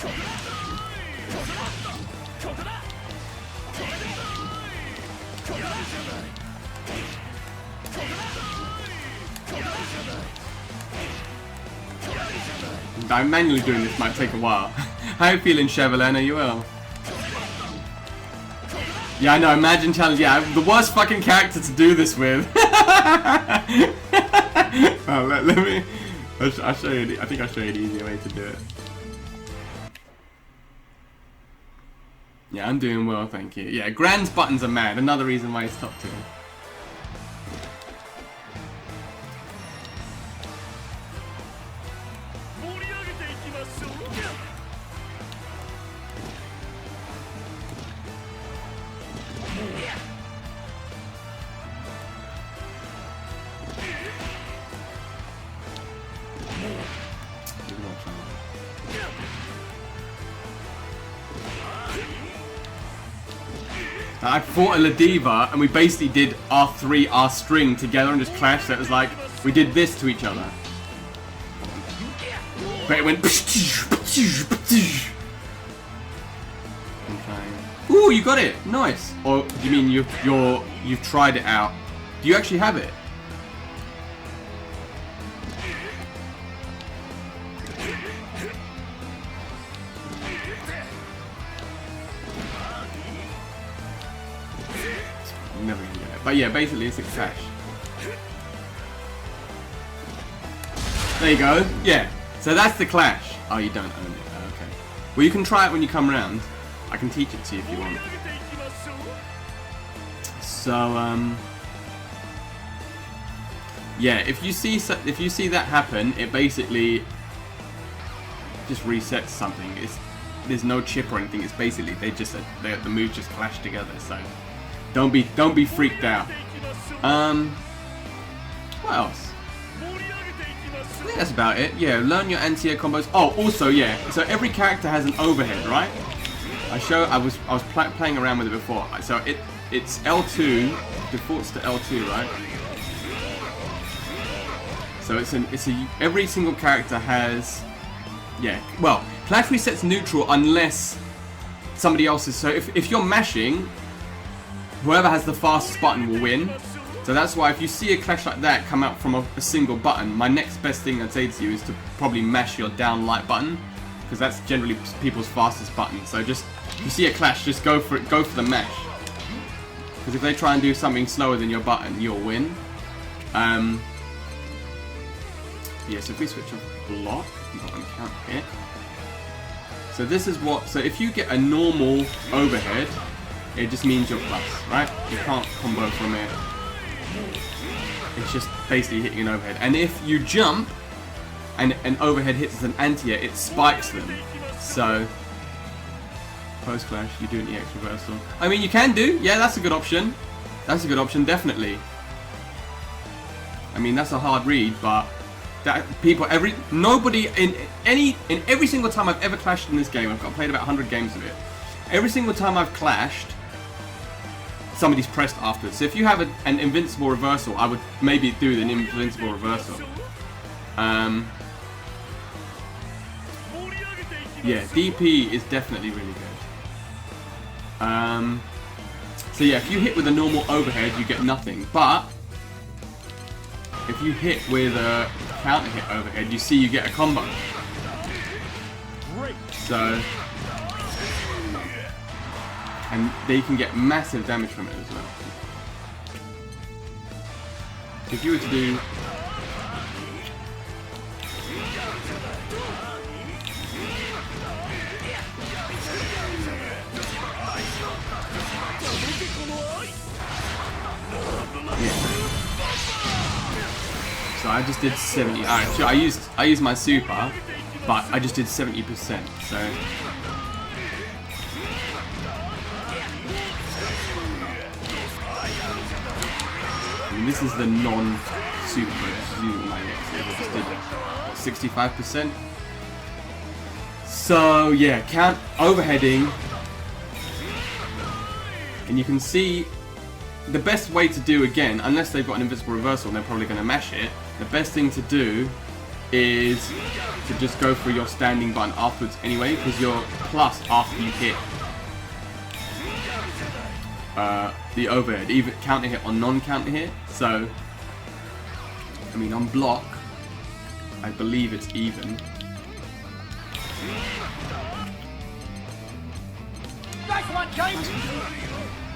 I'm manually doing this, might take a while. How are you feeling, Chevrolet? Are you well? Yeah, I know, imagine challenge. Yeah, I'm the worst fucking character to do this with. Oh, let me... I'll show you. I think I'll show you the easier way to do it. Yeah, I'm doing well, thank you. Yeah, Gran's buttons are mad. Another reason why he's top 2. I fought a Ladiva and we basically did our string together and just clashed, so it was like we did this to each other. But it went. Ooh, you got it! Nice. Or do you mean you've tried it out? Do you actually have it? Never gonna get it. But yeah, basically it's a clash. There you go. Yeah. So that's the clash. Oh, you don't own it. Oh, okay. Well, you can try it when you come around. I can teach it to you if you want. So, yeah, if you see that happen, it basically just resets something. There's no chip or anything. It's basically the moves just clash together. So don't be freaked out. What else? I think that's about it. Yeah, learn your anti-air combos. Oh, also, yeah. So every character has an overhead, right? I was playing around with it before. So it's L2, defaults to L2, right? So every single character has, yeah. Well, clash resets neutral unless somebody else is. So if you're mashing, whoever has the fastest button will win. So that's why if you see a clash like that come out from a single button, my next best thing I'd say to you is to probably mash your down light button, because that's generally people's fastest button. So just, if you see a clash, just go for it, go for the mash. Because if they try and do something slower than your button, you'll win. Yeah, so if we switch off block, not on count hit. So this is what, so if you get a normal overhead, it just means you're plus, right? You can't combo from it. It's just basically hitting an overhead. And if you jump and an overhead hits as an anti-air, it spikes them. So post clash, you do an EX reversal. I mean, you can do, yeah, that's a good option. That's a good option, definitely. I mean, that's a hard read, but that nobody in every single time I've ever clashed in this game, I've played about 100 games of it. Every single time I've clashed, somebody's pressed afterwards. So if you have an invincible reversal, I would maybe do an invincible reversal. Yeah, DP is definitely really good. So yeah, if you hit with a normal overhead, you get nothing. But if you hit with a counter hit overhead, you see you get a combo. So, and they can get massive damage from it as well. If you were to do so I just did 70. Alright, sure, I used my super, but I just did 70%. So I mean, this is the non-super. I just did 65%. So yeah, count overheading, and you can see the best way to do, again, unless they've got an invincible reversal and they're probably going to mash it, the best thing to do is to just go for your standing button afterwards anyway, because you're plus after you hit the overhead, either counter hit or non-counter hit. So, I mean, on block, I believe it's even.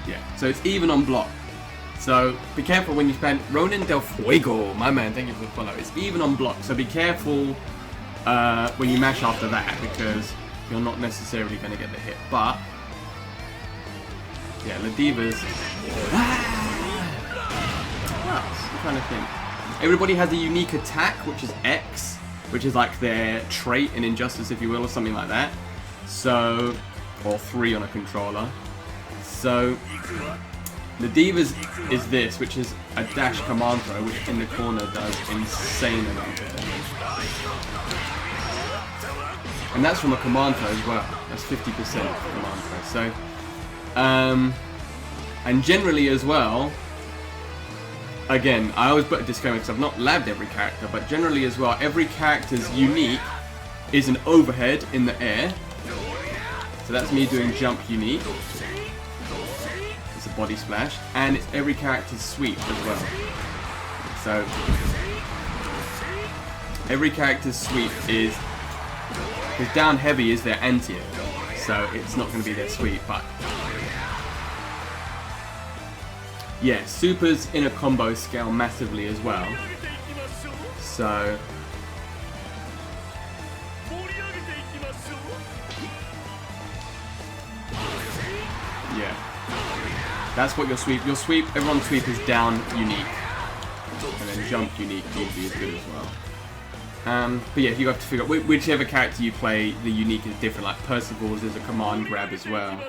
Yeah, so it's even on block. So be careful when you spend Ronin Del Fuego, my man, thank you for the follow. It's even on block, so be careful when you mash after that, because you're not necessarily going to get the hit. But yeah, the Divas. What else? I'm trying to think. Everybody has a unique attack, which is X, which is like their trait in Injustice, if you will, or something like that. So, or 3 on a controller. So the Divas is this, which is a dash command throw, which in the corner does insane amount of damage. And that's from a command throw as well. That's 50% command throw. So, and generally as well, again, I always put a disclaimer because I've not labbed every character, but generally as well, every character's unique is an overhead in the air. So that's me doing jump unique. It's a body splash, and it's every character's sweep as well. So every character's sweep is, because down heavy is their anti-air, so it's not going to be their sweep. But yeah, supers in a combo scale massively as well. So That's what your sweep, everyone's sweep is down unique. And then jump unique usually is good as well. But yeah, you have to figure out whichever character you play, the unique is different. Like Percival's is a command grab as well.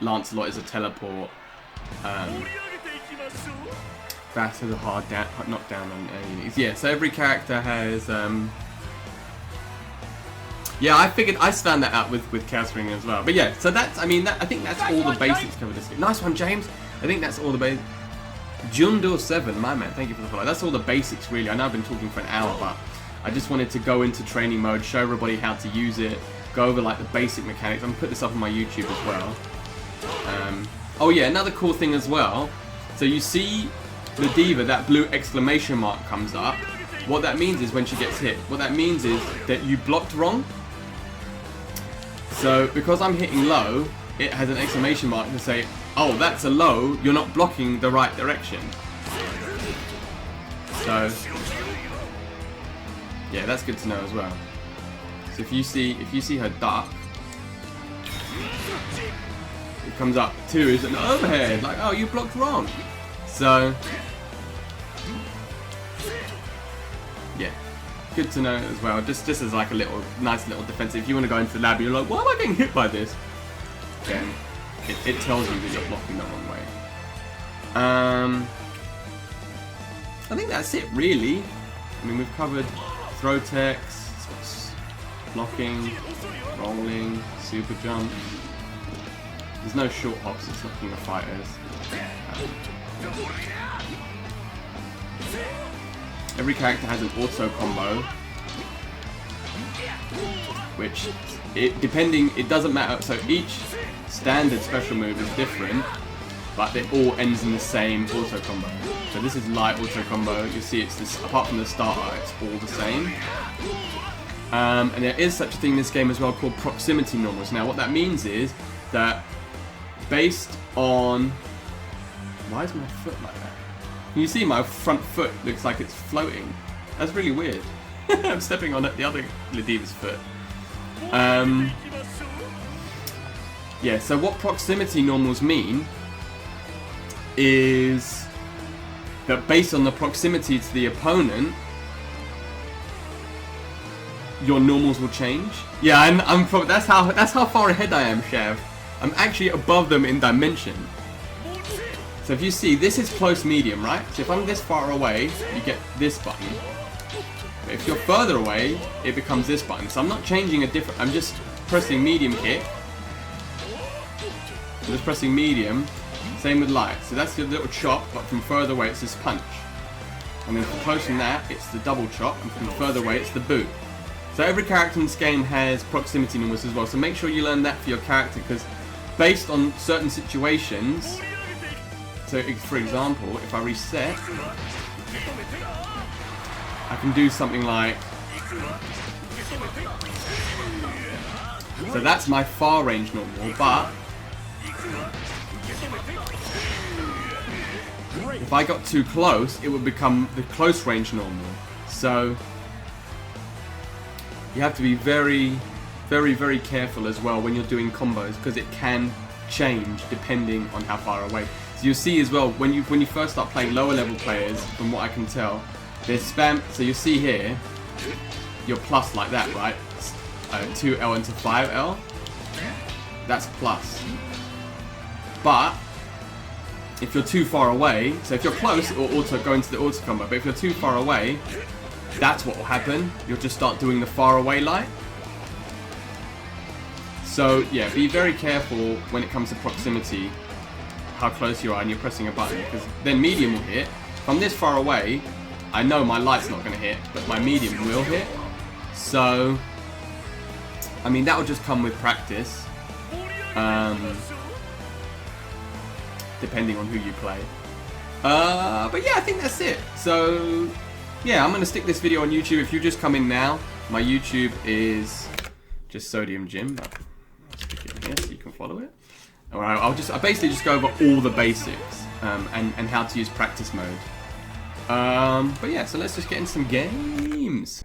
Lancelot is a teleport. That's a hard knockdown on uniques. Yeah, so every character has. Yeah, I found that out with Chaos Ring as well. But yeah, so that's, I think that's all the basics covered this game. Nice one, James. I think that's all the basics. Jundor7, my man, thank you for the follow. That's all the basics, really. I know I've been talking for an hour, but I just wanted to go into training mode, show everybody how to use it, go over like the basic mechanics. I'm gonna put this up on my YouTube as well. Oh yeah, another cool thing as well. So you see the diva, that blue exclamation mark comes up. What that means is when she gets hit, what that means is that you blocked wrong. So because I'm hitting low, it has an exclamation mark to say, oh, that's a low, you're not blocking the right direction. So yeah, that's good to know as well. So if you see her duck, it comes up 2 is an overhead, like, oh, you blocked wrong. So yeah, good to know as well. Just as like a nice little defense. If you want to go into the lab and you're like, why am I getting hit by this? Then it tells you that you're blocking the wrong way. I think that's it really. I mean, we've covered throw techs, blocking, rolling, super jump. There's no short hops, it's not King of Fighters. Every character has an auto combo, which it doesn't matter. So each standard special move is different, but it all ends in the same auto combo. So this is light auto combo. You see, it's this. Apart from the starter, it's all the same. And there is such a thing in this game as well called proximity normals. Now, what that means is that based on, why is my foot like that? Can you see my front foot looks like it's floating? That's really weird. I'm stepping on the other Ladiva's foot. Yeah, so what proximity normals mean is that based on the proximity to the opponent, your normals will change. Yeah, that's how far ahead I am, Shav. I'm actually above them in dimension. So if you see, this is close medium, right? So if I'm this far away, you get this button. But if you're further away, it becomes this button. So I'm not changing I'm just pressing medium kick. I'm just pressing medium. Same with light. So that's your little chop, but from further away it's this punch. And then from close from that, it's the double chop, and from further away it's the boot. So every character in this game has proximity normals as well. So make sure you learn that for your character, because based on certain situations, so for example, if I reset, I can do something like, so that's my far range normal, but if I got too close, it would become the close range normal. So you have to be very, very, very careful as well when you're doing combos, because it can change depending on how far away. So you'll see as well when you first start playing lower level players, from what I can tell, there's spam. So you see here, you're plus like that, right? 2L into 5L. That's plus. But if you're too far away, so if you're close, it will go into the auto combo. But if you're too far away, that's what will happen. You'll just start doing the far away light. So yeah, be very careful when it comes to proximity, how close you are and you're pressing a button, because then medium will hit. From this far away, I know my light's not going to hit, but my medium will hit. So, I mean, that will just come with practice, depending on who you play. But yeah, I think that's it. So, yeah, I'm going to stick this video on YouTube. If you just come in now, my YouTube is just Sodium Gym, but I'll stick it in here so you can follow it. Alright, I basically just go over all the basics and how to use practice mode. But yeah, so let's just get into some games.